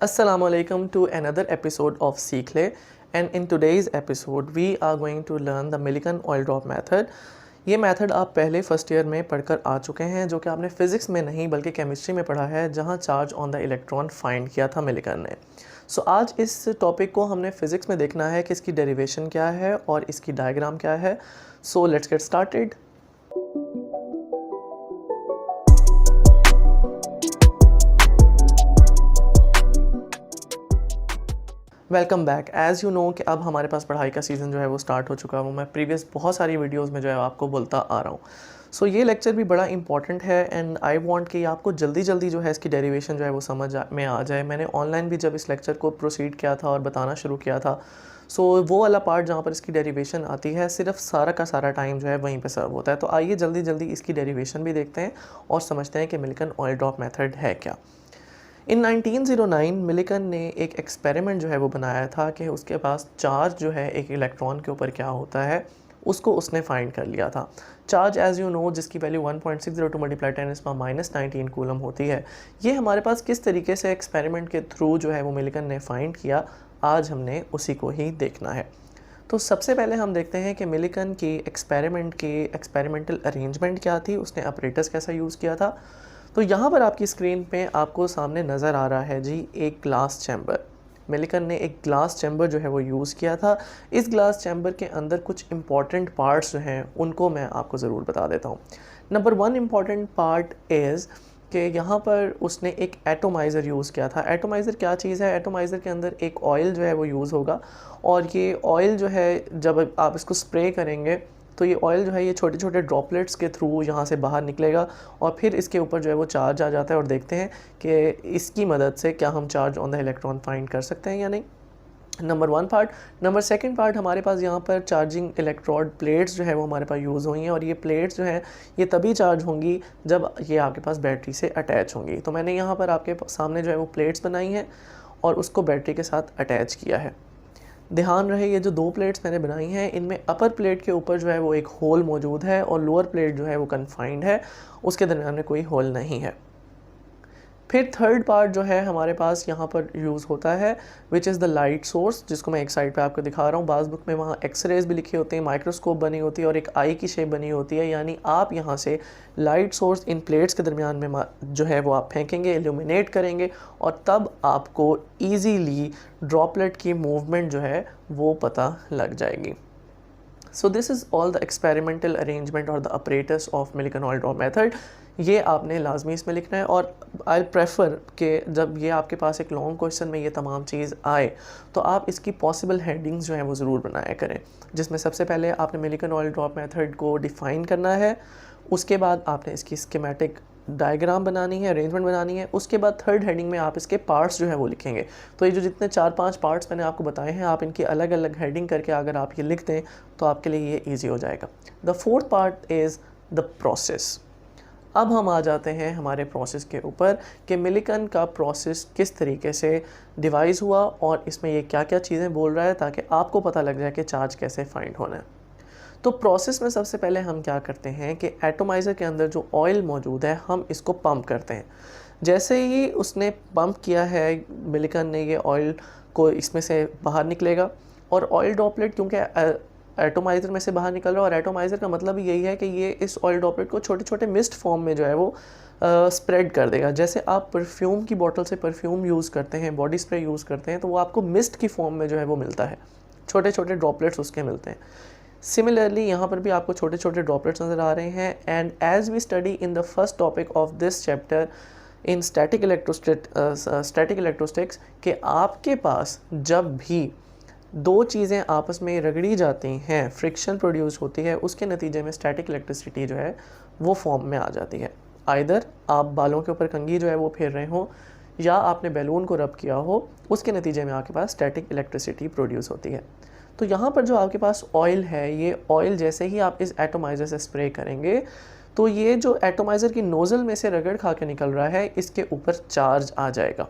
Assalamu alaikum to another episode of Seekhle, and in today's episode we are going to learn the Millikan oil drop method. ये method आप पहले first year में पढ़कर आ चुके हैं, जो कि आपने फिज़िक्स में नहीं बल्कि केमिस्ट्री में पढ़ा है, जहाँ charge on the electron find किया था मिलिकन ने। सो आज इस टॉपिक को हमने फिज़िक्स में देखना है कि इसकी डेरिवेशन क्या है और इसकी डायग्राम क्या है। So let's get started. Welcome back. As you know कि अब हमारे पास पढ़ाई का सीज़न जो है वो स्टार्ट हो चुका है। वो मैं प्रीवियस बहुत सारी वीडियोस में जो है आपको बोलता आ रहा हूँ। सो ये लेक्चर भी बड़ा इंपॉर्टेंट है एंड आई वांट कि आपको जल्दी जल्दी जो है इसकी डेरिवेशन जो है वो समझ में आ जाए। मैंने ऑनलाइन भी जब इस लेक्चर को प्रोसीड किया था और बताना शुरू किया था, सो वो वाला पार्ट जहाँ पर इसकी डेरिवेशन आती है, सिर्फ सारा का सारा टाइम जो है वहीं पे सर्व होता है। तो आइए जल्दी जल्दी इसकी डेरिवेशन भी देखते हैं और समझते हैं कि मिलिकन ऑयल ड्रॉप मेथड है क्या। इन 1909 मिलिकन ने एक एक्सपेरिमेंट जो है वो बनाया था कि उसके पास चार्ज जो है एक इलेक्ट्रॉन के ऊपर क्या होता है, उसको उसने फाइंड कर लिया था। चार्ज एज़ यू नो जिसकी वैल्यू 1.602 मल्टीप्लाई 10⁻⁻19 कूलम होती है। ये हमारे पास किस तरीके से एक्सपेरिमेंट के थ्रू जो है वो मिलिकन ने फाइंड किया, आज हमने उसी को ही देखना है। तो सबसे पहले हम देखते हैं कि मिलिकन की एक्सपेरिमेंटल अरेंजमेंट क्या थी, उसने ऑपरेटर्स कैसा यूज़ किया था। तो यहाँ पर आपकी स्क्रीन पे आपको सामने नज़र आ रहा है जी एक ग्लास चैम्बर। मिलिकन ने एक ग्लास चैम्बर जो है वो यूज़ किया था। इस ग्लास चैम्बर के अंदर कुछ इंपॉर्टेंट पार्ट्स जो हैं उनको मैं आपको ज़रूर बता देता हूँ। नंबर 1 इम्पॉर्टेंट पार्ट इज़ कि यहाँ पर उसने एक एटोमाइज़र यूज़ किया था। एटोमाइज़र क्या चीज़ है? एटोमाइज़र के अंदर एक ऑयल जो है वो यूज़ होगा और ये ऑयल जो है जब आप इसको स्प्रे करेंगे तो ये ऑयल जो है ये छोटे छोटे ड्रॉपलेट्स के थ्रू यहाँ से बाहर निकलेगा और फिर इसके ऊपर जो है वो चार्ज आ जाता है और देखते हैं कि इसकी मदद से क्या हम charge on the electron find कर सकते हैं या नहीं। Number 1 part. नंबर 2 पार्ट, हमारे पास यहाँ पर चार्जिंग इलेक्ट्रोड प्लेट्स जो है वो हमारे पास यूज़ हुई हैं और ये प्लेट्स जो हैं ये तभी चार्ज होंगी जब ये आपके पास बैटरी से अटैच होंगी। तो मैंने यहाँ पर आपके सामने जो है वो प्लेट्स बनाई हैं और उसको बैटरी के साथ अटैच किया है। ध्यान रहे ये जो 2 प्लेट्स मैंने बनाई हैं इनमें अपर प्लेट के ऊपर जो है वो एक होल मौजूद है और लोअर प्लेट जो है वो कन्फाइंड है, उसके दरमियान में कोई होल नहीं है। फिर थर्ड पार्ट जो है हमारे पास यहाँ पर यूज़ होता है which is the light source, जिसको मैं एक साइड पे आपको दिखा रहा हूँ। बाज़ बुक में वहाँ एक्सरेज भी लिखी होती हैं, माइक्रोस्कोप बनी होती है और एक आई की शेप बनी होती है। यानी आप यहाँ से लाइट सोर्स इन प्लेट्स के दरमियान में जो है वो आप फेंकेंगे, इल्यूमिनेट करेंगे और तब आपको ईजीली ड्रॉपलेट की मूवमेंट जो है वो पता लग जाएगी। So this is all the experimental arrangement और the operators of Millikan oil drop method. ये आपने लाजमी इसमें लिखना है और आई प्रेफर कि जब ये आपके पास एक लॉन्ग क्वेश्चन में ये तमाम चीज़ आए तो आप इसकी पॉसिबल हेडिंग्स जो हैं वो ज़रूर बनाया करें, जिसमें सबसे पहले आपने मिलिकन ऑयल ड्रॉप मेथड को डिफ़ाइन करना है, उसके बाद आपने इसकी स्कीमेटिक डायग्राम बनानी है, अरेंजमेंट बनानी है, उसके बाद थर्ड हेडिंग में आप इसके पार्ट्स जो है वो लिखेंगे। तो ये जो जितने 4-5 पार्ट्स मैंने आपको बताए हैं, आप इनकी अलग अलग हेडिंग करके अगर आप ये लिख दें तो आपके लिए ये ईजी हो जाएगा। The fourth part is the process. अब हम आ जाते हैं हमारे प्रोसेस के ऊपर कि मिलिकन का प्रोसेस किस तरीके से डिवाइस हुआ और इसमें ये क्या क्या चीज़ें बोल रहा है, ताकि आपको पता लग जाए कि चार्ज कैसे फाइंड होना है। तो प्रोसेस में सबसे पहले हम क्या करते हैं कि एटोमाइज़र के अंदर जो ऑयल मौजूद है हम इसको पंप करते हैं। जैसे ही उसने पंप किया है मिलिकन ने, ये ऑयल को इसमें से बाहर निकलेगा और ऑयल ड्रॉपलेट क्योंकि एटोमाइज़र में से बाहर निकल रहा है और एटोमाइज़र का मतलब यही है कि ये इस ऑयल ड्रॉपलेट को छोटे छोटे मिस्ट फॉर्म में जो है वो स्प्रेड कर देगा। जैसे आप परफ्यूम की बोतल से परफ्यूम यूज़ करते हैं, बॉडी स्प्रे यूज़ करते हैं, तो वो आपको मिस्ट की फॉर्म में जो है वो मिलता है, छोटे छोटे ड्रॉपलेट्स उसके मिलते हैं। सिमिलरली यहाँ पर भी आपको छोटे छोटे ड्रॉपलेट्स नज़र आ रहे हैं। And as we study in the first topic of this chapter in static electrostatics कि आपके पास जब भी दो चीज़ें आपस में रगड़ी जाती हैं, फ्रिक्शन प्रोड्यूस होती है, उसके नतीजे में स्टैटिक इलेक्ट्रिसिटी जो है वो फॉर्म में आ जाती है। आइदर आप बालों के ऊपर कंघी जो है वो फेर रहे हो या आपने बैलून को रब किया हो, उसके नतीजे में आपके पास स्टैटिक इलेक्ट्रिसिटी प्रोड्यूस होती है। तो यहाँ पर जो आपके पास ऑयल है, ये ऑयल जैसे ही आप इस एटोमाइज़र से स्प्रे करेंगे तो ये जो एटोमाइज़र की नोज़ल में से रगड़ खा के निकल रहा है, इसके ऊपर चार्ज आ जाएगा।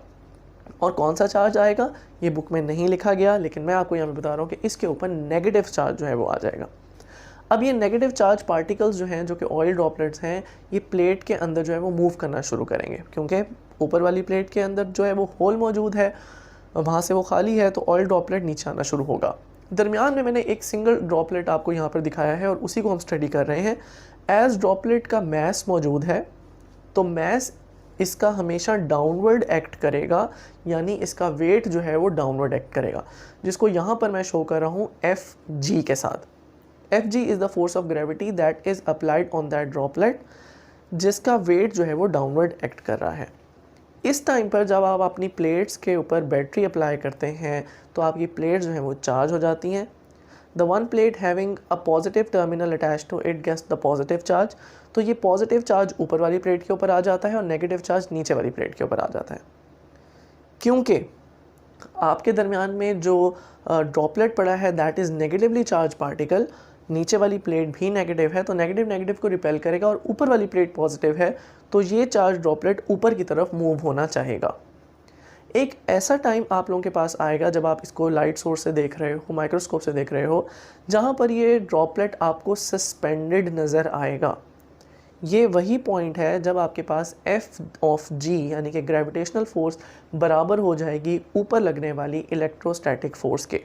और कौन सा चार्ज आएगा ये बुक में नहीं लिखा गया, लेकिन मैं आपको यहाँ पे बता रहा हूँ कि इसके ऊपर नेगेटिव चार्ज जो है वो आ जाएगा। अब ये नेगेटिव चार्ज पार्टिकल्स जो हैं, जो कि ऑयल ड्रॉपलेट्स हैं, ये प्लेट के अंदर जो है वो मूव करना शुरू करेंगे, क्योंकि ऊपर वाली प्लेट के अंदर जो है वो होल मौजूद है, वहाँ से वो खाली है, तो ऑयल ड्रॉपलेट नीचे आना शुरू होगा। दरमियान में मैंने एक सिंगल ड्रॉपलेट आपको यहाँ पर दिखाया है और उसी को हम स्टडी कर रहे हैं। एज ड्रॉपलेट का मैस मौजूद है, तो मैस इसका हमेशा डाउनवर्ड एक्ट करेगा, यानी इसका वेट जो है वो डाउनवर्ड एक्ट करेगा, जिसको यहाँ पर मैं शो कर रहा हूँ Fg के साथ। Fg is the force of gravity that is applied on that droplet, जिसका वेट जो है वो डाउनवर्ड एक्ट कर रहा है। इस टाइम पर जब आप अपनी प्लेट्स के ऊपर बैटरी अप्लाई करते हैं तो आपकी प्लेट्स जो हैं वो चार्ज हो जाती हैं। The one plate having a positive terminal attach to it gets the positive charge, तो ये पॉजिटिव चार्ज ऊपर वाली प्लेट के ऊपर आ जाता है और नेगेटिव चार्ज नीचे वाली प्लेट के ऊपर आ जाता है, क्योंकि आपके दरमियान में जो ड्रॉपलेट पड़ा है that is negatively charge particle, नीचे वाली प्लेट भी नेगेटिव है, तो नेगेटिव नेगेटिव को रिपेल करेगा, और ऊपर वाली प्लेट पॉजिटिव है, तो ये चार्ज ड्रॉपलेट ऊपर की तरफ मूव होना चाहेगा। एक ऐसा टाइम आप लोगों के पास आएगा जब आप इसको लाइट सोर्स से देख रहे हो, माइक्रोस्कोप से देख रहे हो, जहाँ पर ये ड्रॉपलेट आपको सस्पेंडेड नज़र आएगा। ये वही पॉइंट है जब आपके पास F ऑफ G यानी कि ग्रेविटेशनल फोर्स बराबर हो जाएगी ऊपर लगने वाली इलेक्ट्रोस्टैटिक फोर्स के।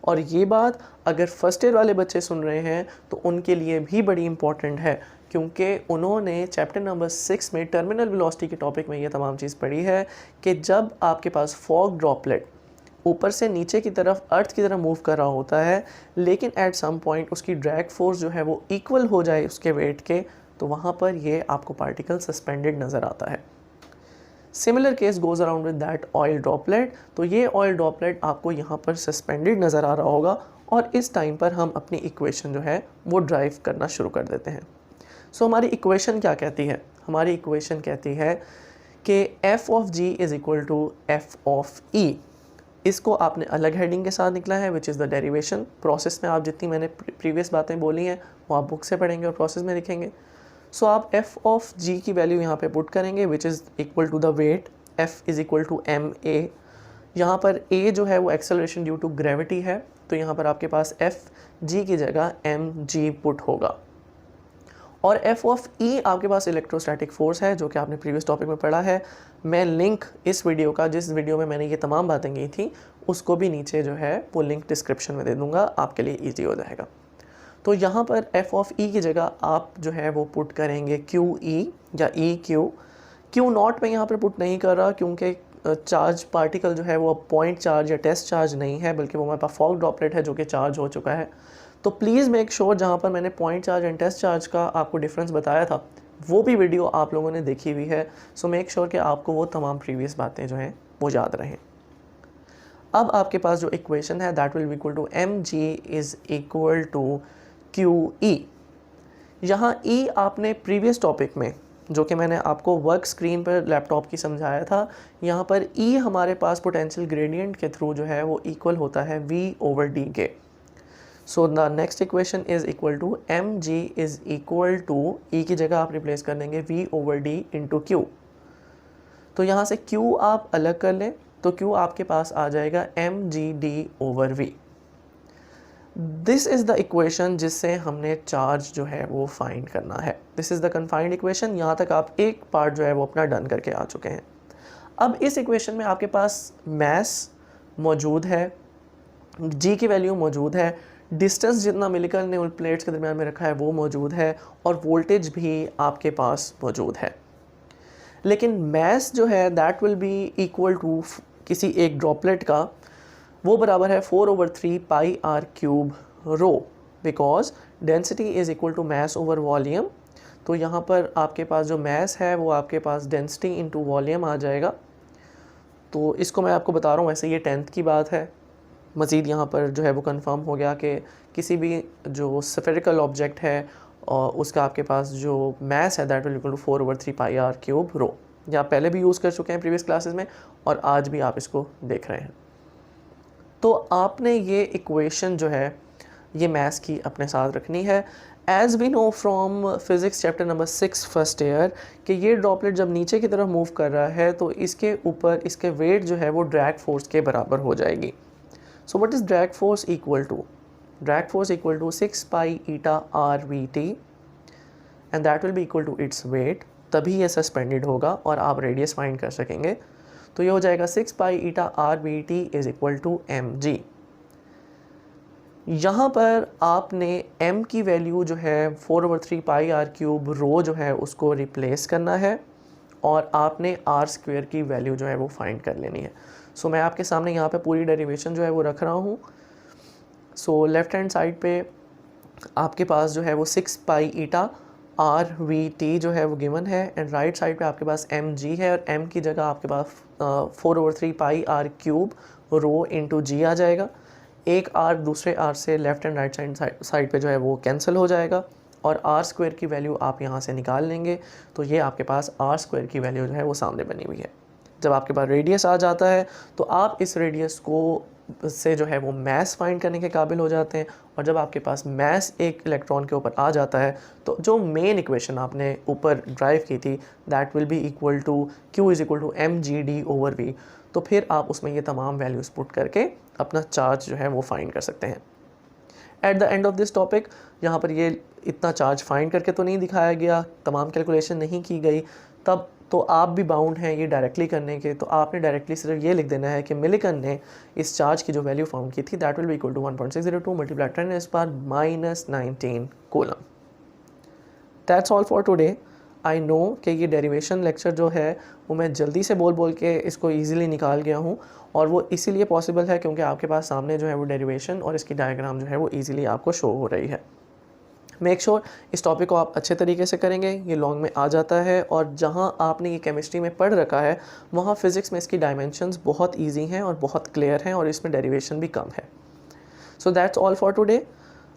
और ये बात अगर फर्स्ट ईयर वाले बच्चे सुन रहे हैं तो उनके लिए भी बड़ी इंपॉर्टेंट है, क्योंकि उन्होंने चैप्टर नंबर 6 में टर्मिनल वेलोसिटी के टॉपिक में ये तमाम चीज़ पढ़ी है कि जब आपके पास फॉग ड्रॉपलेट ऊपर से नीचे की तरफ अर्थ की तरफ मूव कर रहा होता है, लेकिन एट सम पॉइंट उसकी ड्रैग फोर्स जो है वो इक्वल हो जाए उसके वेट के, तो वहाँ पर ये आपको पार्टिकल सस्पेंडेड नज़र आता है। Similar case goes around with that oil droplet, तो ये ऑयल ड्रॉपलेट आपको यहाँ पर सस्पेंडेड नज़र आ रहा होगा, और इस टाइम पर हम अपनी इक्वेशन जो है वो ड्राइव करना शुरू कर देते हैं। सो हमारी इक्वेशन क्या कहती है? हमारी इक्वेशन कहती है कि F of G is equal to F of E। इसको आपने अलग हेडिंग के साथ निकला है, which is the derivation. Process में आप जितनी मैंने प्रीवियस बातें बोली हैं वो आप बुक से पढ़ेंगे और प्रोसेस में लिखेंगे। सो आप F ऑफ G की वैल्यू यहाँ पे पुट करेंगे, which is equal to the weight, F is equal to ma। यहाँ पर a जो है वो एक्सेलरेशन ड्यू टू ग्रेविटी है, तो यहाँ पर आपके पास F G की जगह mg पुट होगा। और F ऑफ E आपके पास इलेक्ट्रोस्टैटिक फोर्स है, जो कि आपने प्रीवियस टॉपिक में पढ़ा है। मैं लिंक इस वीडियो का, जिस वीडियो में मैंने ये तमाम बातें की थी, उसको भी नीचे जो है वो लिंक डिस्क्रिप्शन में दे दूँगा, आपके लिए ईजी हो जाएगा। तो यहाँ पर F ऑफ E की जगह आप जो है वो पुट करेंगे QE या EQ। Q नॉट में यहाँ पर पुट नहीं कर रहा, क्योंकि चार्ज पार्टिकल जो है वो पॉइंट चार्ज या टेस्ट चार्ज नहीं है, बल्कि वो हमारे पास फॉग ड्रॉपलेट है जो कि चार्ज हो चुका है। तो प्लीज़ मेक श्योर जहाँ पर मैंने point charge and test charge का आपको डिफरेंस बताया था, वो भी वीडियो आप लोगों ने देखी हुई है। सो मेक श्योर कि आपको वो तमाम प्रीवियस बातें जो हैं वो याद रहें। अब आपके पास जो इक्वेशन है that will be equal to mg is equal to QE। यहाँ E आपने प्रीवियस टॉपिक में, जो कि मैंने आपको वर्क स्क्रीन पर लैपटॉप की समझाया था, यहाँ पर E हमारे पास पोटेंशियल ग्रेडियंट के थ्रू जो है वो इक्वल होता है V ओवर D के। So the next equation is equal to mg is equal to E की जगह आप रिप्लेस कर देंगे V over D into Q। तो यहाँ से Q आप अलग कर लें तो Q आपके पास आ जाएगा mgd over V। This is the equation जिससे हमने चार्ज जो है वो फाइंड करना है। This is the confined equation. यहाँ तक आप एक पार्ट जो है वो अपना डन करके आ चुके हैं। अब इस इक्वेशन में आपके पास मैस मौजूद है, G की वैल्यू मौजूद है, डिस्टेंस जितना मिलिकल ने उन प्लेट्स के दरमियान में रखा है वो मौजूद है, और वोल्टेज भी आपके पास मौजूद है। लेकिन मैस जो है that will be equal to किसी एक ड्रॉपलेट का, वो बराबर है 4/3 pi r cube rho, because density is equal to mass over volume. तो यहाँ पर आपके पास जो मैस है वो आपके पास डेंसिटी इंटू वॉल्यूम आ जाएगा। तो इसको मैं आपको बता रहा हूँ, वैसे ये 10th की बात है। मज़ीद यहाँ पर जो है वो कंफर्म हो गया कि किसी भी जो स्फेरिकल ऑब्जेक्ट है और उसका आपके पास जो मैस है that will equal to 4/3 pi r cube rho. ये आप पहले भी यूज़ कर चुके हैं प्रीवियस क्लासेस में, और आज भी आप इसको देख रहे हैं। तो आपने ये इक्वेशन जो है ये मैथ्स की अपने साथ रखनी है। As we know from physics chapter number 6 first year कि ये ड्रॉपलेट जब नीचे की तरफ मूव कर रहा है तो इसके ऊपर इसके वेट जो है वो ड्रैग फोर्स के बराबर हो जाएगी। So what is drag force equal to? Drag force equal to 6 pi eta R V T and that will be equal to its weight, तभी ये सस्पेंडेड होगा और आप रेडियस फाइंड कर सकेंगे। तो ये हो जाएगा 6 pi eta R V T is equal to M G. यहाँ पर आपने m की वैल्यू जो है 4/3 पाई आर क्यूब रो जो है उसको रिप्लेस करना है और आपने आर स्क्वेयर की वैल्यू जो है वो फाइंड कर लेनी है। सो मैं आपके सामने यहाँ पे पूरी डेरिवेशन जो है वो रख रहा हूँ। सो लेफ़्ट हैंड साइड पे आपके पास जो है वो 6 pi eta R V T जो है वो गिवन है एंड राइट साइड पे आपके पास एम जी है और m की जगह आपके पास 4/3 पाई आर क्यूब रो इंटू जी आ जाएगा। एक आर दूसरे आर से लेफ्ट एंड राइट साइड पे जो है वो कैंसिल हो जाएगा और आर स्क्वायर की वैल्यू आप यहाँ से निकाल लेंगे। तो ये आपके पास आर स्क्वायर की वैल्यू जो है वो सामने बनी हुई है। जब आपके पास रेडियस आ जाता है तो आप इस रेडियस को से जो है वो मैस फाइंड करने के काबिल हो जाते हैं और जब आपके पास मैस एक इलेक्ट्रॉन के ऊपर आ जाता है तो जो मेन इक्वेशन आपने ऊपर ड्राइव की थी that will be equal to Q is equal to mgd/v। तो फिर आप उसमें ये तमाम वैल्यूज़ पुट करके अपना चार्ज जो है वो फाइंड कर सकते हैं। At the end of this topic यहाँ पर ये इतना चार्ज फाइंड करके तो नहीं दिखाया गया, तमाम कैलकुलेशन नहीं की गई, तब तो आप भी बाउंड हैं ये डायरेक्टली करने के। तो आपने डायरेक्टली सिर्फ ये लिख देना है कि मिलिकन ने इस चार्ज की जो वैल्यू फाउंड की थी that will be equal to 1.602 multiply 10⁻⁻⁹ coulomb. That's all for today. I know कि ये डेरिवेशन लेक्चर जो है वो मैं जल्दी से बोल बोल के इसको ईजिली निकाल गया हूँ और वो इसीलिए पॉसिबल है क्योंकि आपके पास सामने जो है वो डेरिवेशन और इसकी डायग्राम जो है वो ईजिली आपको शो हो रही है। मेक श्योर इस टॉपिक को आप अच्छे तरीके से करेंगे, ये लॉन्ग में आ जाता है और जहाँ आपने ये केमिस्ट्री में पढ़ रखा है वहाँ फिज़िक्स में इसकी डायमेंशंस बहुत ईजी हैं और बहुत क्लियर हैं और इसमें डेरिवेशन भी कम है। So that's all for today.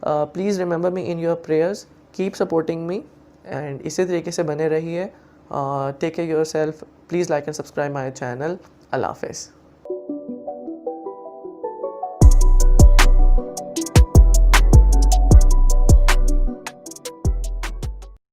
Please remember me in your prayers, keep supporting me and इसी तरीके से बने रहिए। Take care yourself, please like and subscribe my channel. अल्लाह हाफ़िज़।